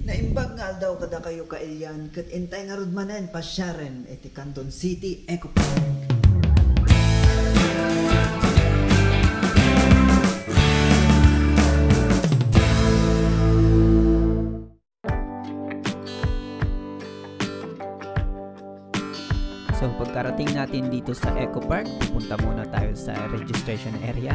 Naimbag nga daw kada kayo kailyan, kat intay nga rudmanen pasyaren iti Canton City, Eco Park. So pagkarating natin dito sa Eco Park, pupunta muna tayo sa registration area.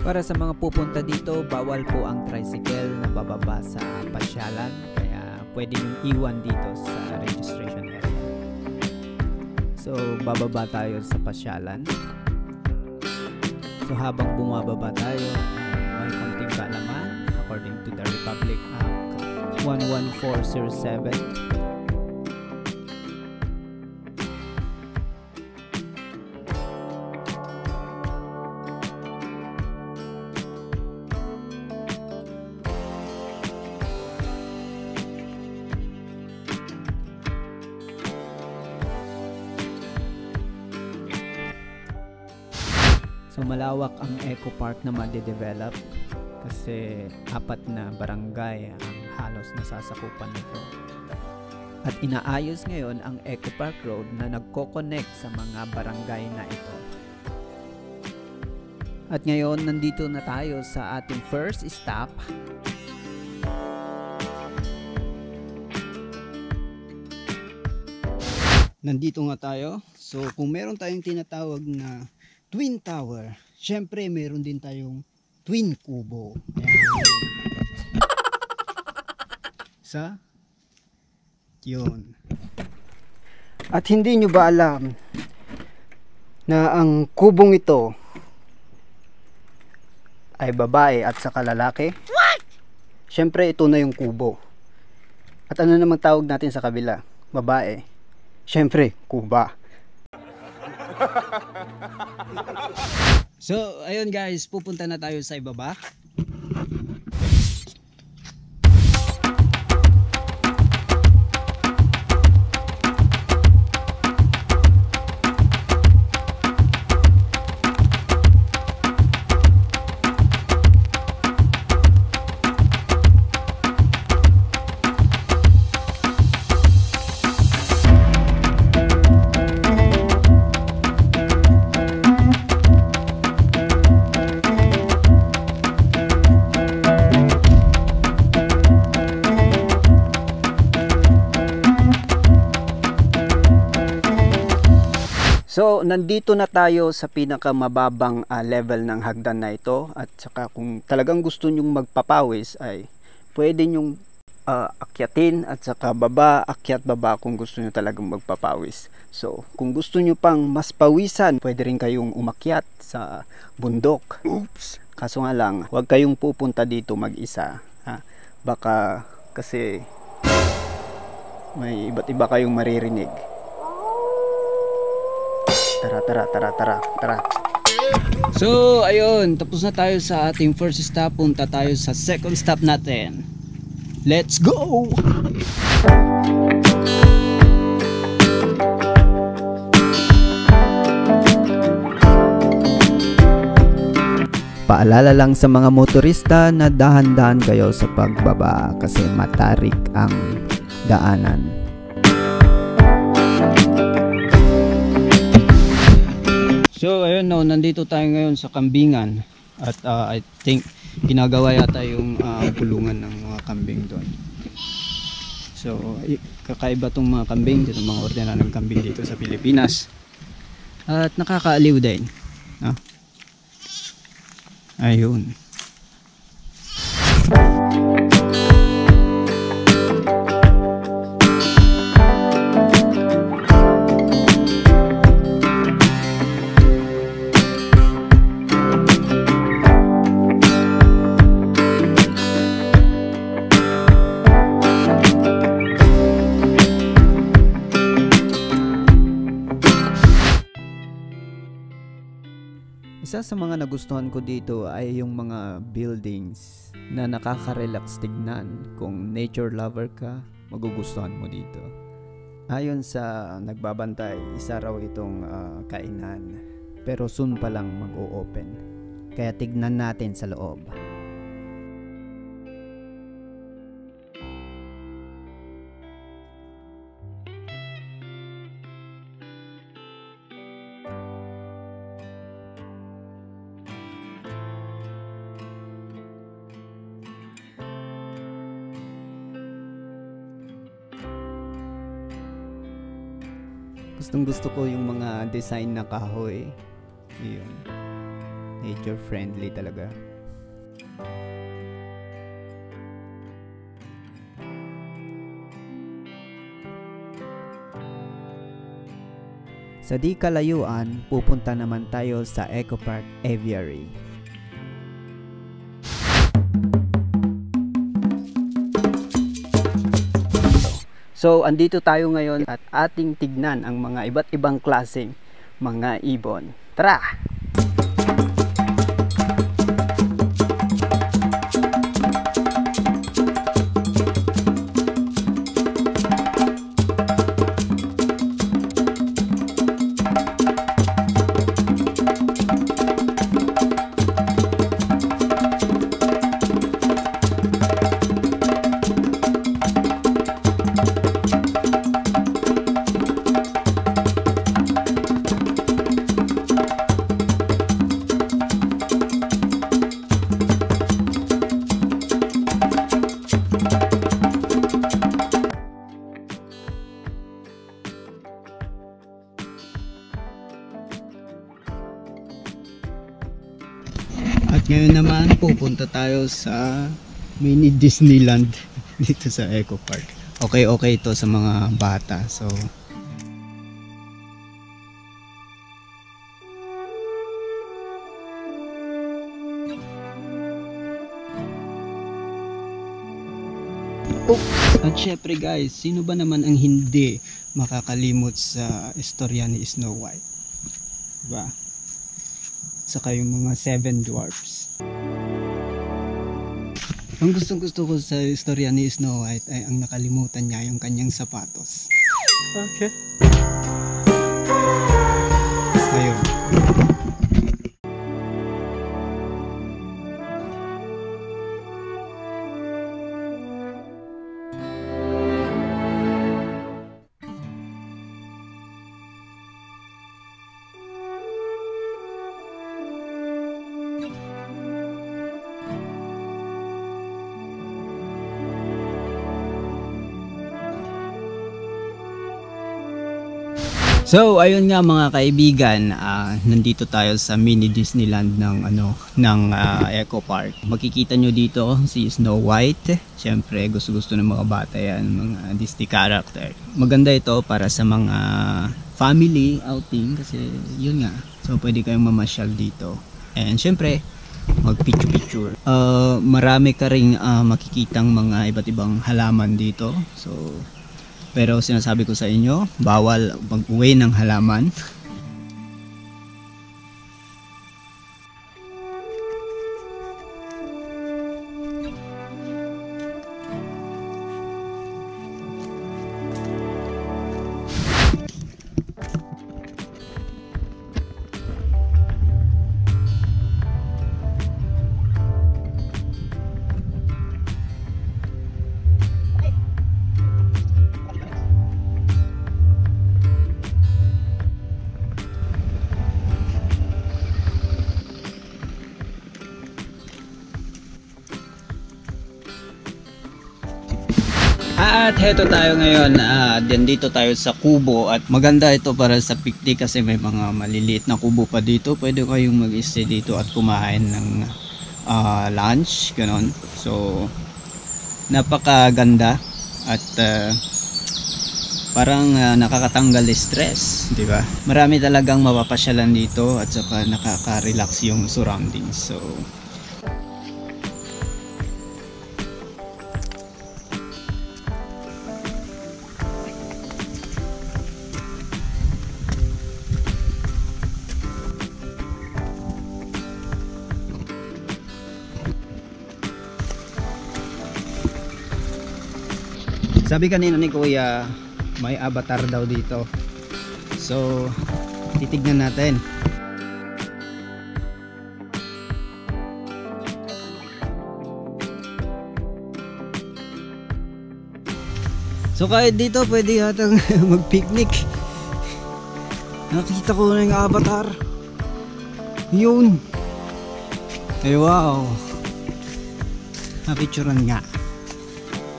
Para sa mga pupunta dito, bawal po ang tricycle na bababa sa pasyalan, kaya pwede yung iwan dito sa registration area. So bababa tayo sa pasyalan. So habang bumababa tayo, may konting kaalaman according to the Republic Act 11407. So malawak ang Eco Park na ma-develop kasi 4 na barangay ang halos nasasakupan nito. At inaayos ngayon ang Eco Park Road na nagko-connect sa mga barangay na ito. At ngayon nandito na tayo sa ating first stop. Nandito nga tayo. So kung meron tayong tinatawag na Twin Tower, syempre meron din tayong Twin Kubo. Sa yun. At hindi nyo ba alam na ang kubong ito ay babae at saka lalaki? What? Syempre ito na yung kubo. At ano namang tawag natin sa kabila? Babae. Syempre, kuba. So, ayun guys, pupunta na tayo sa ibaba. So, nandito na tayo sa pinakamababang level ng hagdan na ito. At saka kung talagang gusto nyong magpapawis ay pwede nyong akyatin at saka baba, akyat baba kung gusto nyo talagang magpapawis. So, kung gusto nyo pang mas pawisan, pwede rin kayong umakyat sa bundok. Oops! Kaso nga lang, huwag kayong pupunta dito mag-isa. Ha? Baka kasi may iba't iba kayong maririnig. Tara. So, ayun, tapos na tayo sa ating first stop. Punta tayo sa second stop natin. Let's go! Paalala lang sa mga motorista na dahan-dahan kayo sa pagbaba kasi matarik ang daanan. So ayun, no, nandito tayo ngayon sa kambingan at I think ginagawa yata yung kulungan ng mga kambing doon. So kakaiba tong mga kambing dito, mga ordinaryong kambing dito sa Pilipinas. At nakakaaliw din. Ayun. Isa sa mga nagustuhan ko dito ay yung mga buildings na nakaka-relax tignan. Kung nature lover ka, magugustuhan mo dito. Ayon sa nagbabantay, isa raw itong kainan. Pero soon pa lang mag-o-open. Kaya tignan natin sa loob. Gustong gusto ko yung mga design na kahoy. Yun. Nature friendly talaga. Sa di kalayuan, pupunta naman tayo sa Eco Park Aviary. So, andito tayo ngayon at ating tignan ang mga iba't ibang klaseng mga ibon. Tara! At ngayon naman pupunta tayo sa mini Disneyland dito sa Eco Park. Okay ito sa mga bata. So at syempre guys, sino ba naman ang hindi makakalimot sa istorya ni Snow White? Diba? Saka yung mga 7 dwarfs. Ang gustong-gusto ko sa istorya ni Snow White ay ang nakalimutan niya yung kanyang sapatos. Okay. Ayun. So ayun nga mga kaibigan, nandito tayo sa mini Disneyland ng Eco Park. Makikita nyo dito si Snow White. Siyempre gusto ng mga bata yan, mga Disney character. Maganda ito para sa mga family outing kasi yun nga. So pwede kayong mamasyal dito. And siyempre mag picture. Marami ka ring makikitang mga iba't ibang halaman dito. So pero sinasabi ko sa inyo, bawal mag-uwi ng halaman. At heto tayo ngayon, dito tayo sa kubo at maganda ito para sa picnic kasi may mga maliliit na kubo pa dito. Pwede kayong mag-stay dito at kumain ng lunch, ganon. So napakaganda at parang nakakatanggal stress, di ba? Marami talagang mapapasyalan dito at saka nakaka-relax yung surroundings. So sabi kanina ni Kuya, may avatar daw dito. So, titignan natin. So, kahit dito pwede yatang mag-picnic. Nakita ko na yung avatar. Yun. Ay, wow. Napicturan nga.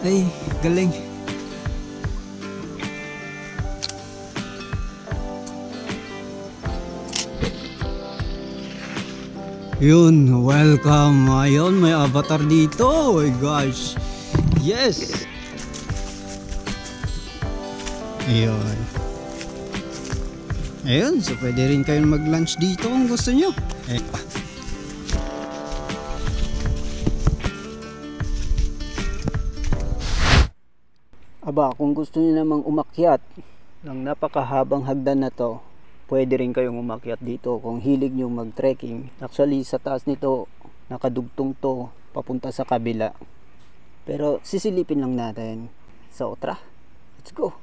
Ay, galing. Yun, welcome. Ayun, may avatar dito. Oh my gosh. Yes. Ayun. Ayun, so pwede rin kayong mag-lunch dito kung gusto nyo. Aba, kung gusto niyo namang umakyat ng napakahabang hagdan na to, pwede rin kayong umakyat dito kung hilig nyo mag-trekking. Actually, sa taas nito, nakadugtong to papunta sa kabila. Pero sisilipin lang natin. So, tara, let's go!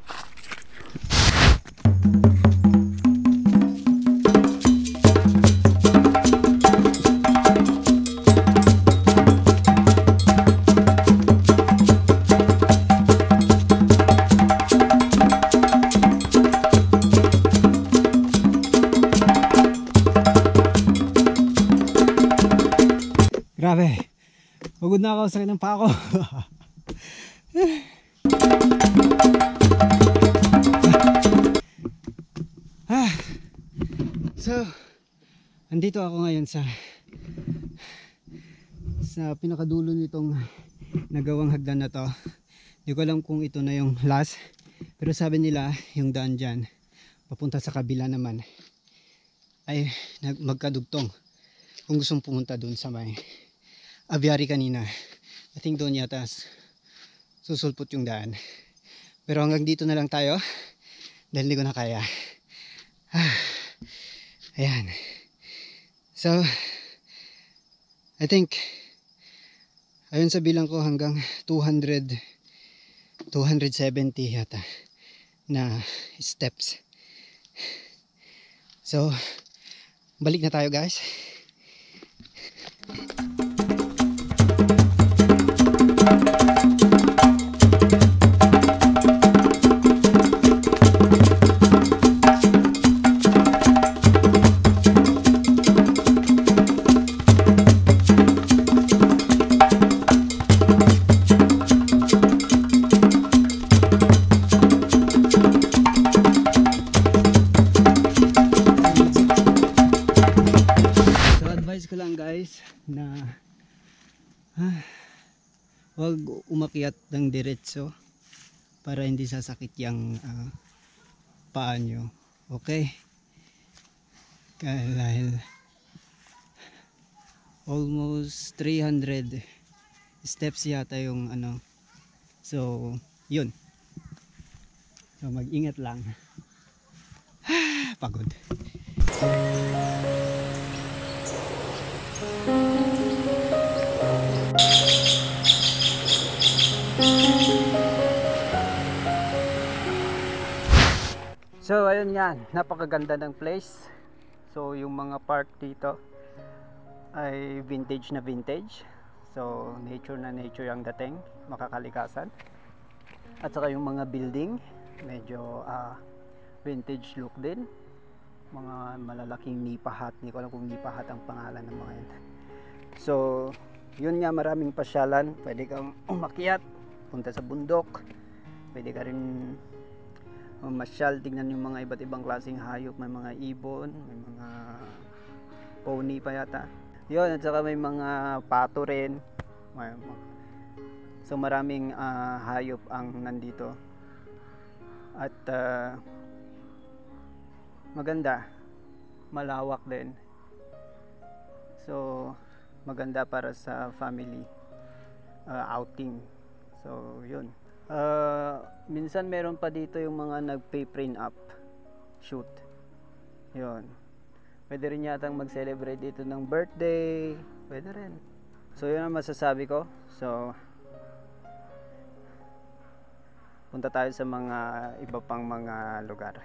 Grabe. Pagod na ako, sakit ng paa ko. So, andito ako ngayon sa pinakadulo nitong nagawang hagdan na to. Hindi ko alam kung ito na yung last, pero sabi nila yung daan dyan papunta sa kabila naman ay magkadugtong kung gustong pumunta dun sa may aviary kanina. I think doon yata susulpot yung daan, pero hanggang dito na lang tayo dahil hindi ko na kaya. Ayan, so I think ayun sa bilang ko hanggang 270 yata na steps. So balik na tayo guys. Ko lang guys na wag umakyat ng diretso para hindi sasakit yung paa nyo, okay? Dahil almost 300 steps yata yung so yun, so mag ingat lang. Pagod. So ayun nga, napakaganda ng place. So yung mga part dito ay vintage na vintage. So nature na nature ang dating, makakalikasan. At saka yung mga building, medyo vintage look din. Mga malalaking nipa hut, hindi ko alam kung nipa hut ang pangalan ng mga yun. So yun nga, maraming pasyalan. Pwede kang umakyat, punta sa bundok. Pwede ka rin masyal, tignan yung mga iba't ibang klaseng hayop. May mga ibon, may mga pony pa yata yun, at saka may mga pato rin. So maraming hayop ang nandito. At maganda, malawak din. So maganda para sa family outing. So yun. Minsan meron pa dito yung mga nagpe-print up shoot. Yun. Pwede rin yatang mag-celebrate dito ng birthday. Pwede rin. So yun ang masasabi ko. So punta tayo sa mga iba pang mga lugar.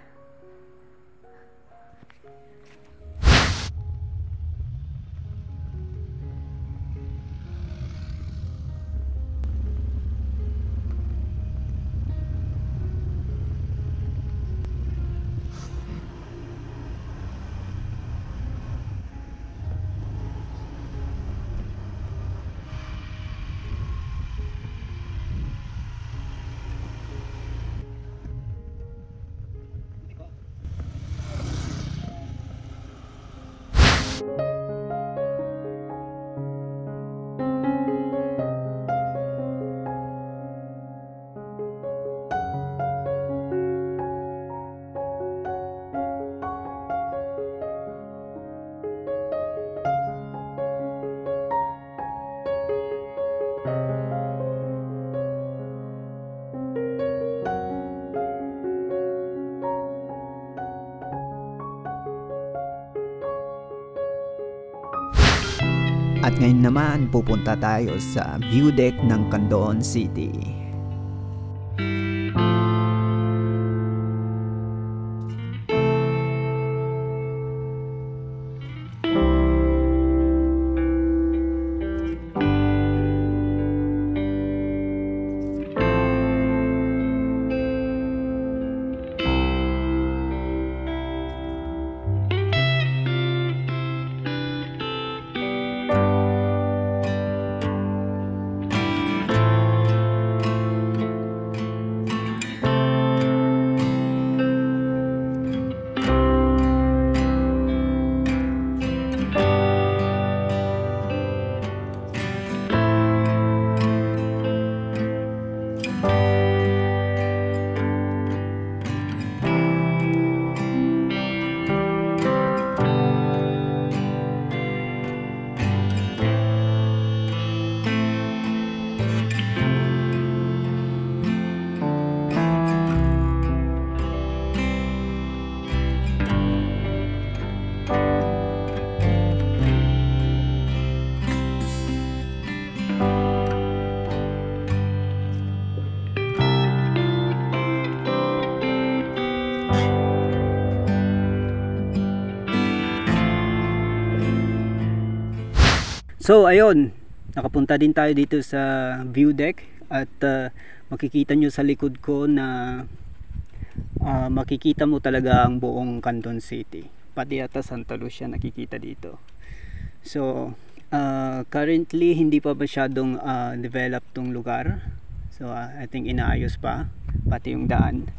At ngayon naman pupunta tayo sa view deck ng Canton City. So ayun, nakapunta din tayo dito sa view deck at makikita nyo sa likod ko na makikita mo talaga ang buong Canton City, pati yata Santa Lucia nakikita dito. So currently hindi pa masyadong developed tong lugar, so I think inaayos pa pati yung daan.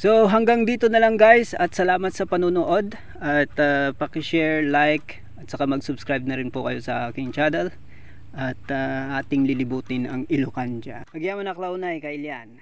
So hanggang dito na lang guys, at salamat sa panunood, at paki-share, like at saka mag-subscribe na rin po kayo sa aking channel, at ating lilibutin ang Ilocandia. Agyaman na klaunay kailian.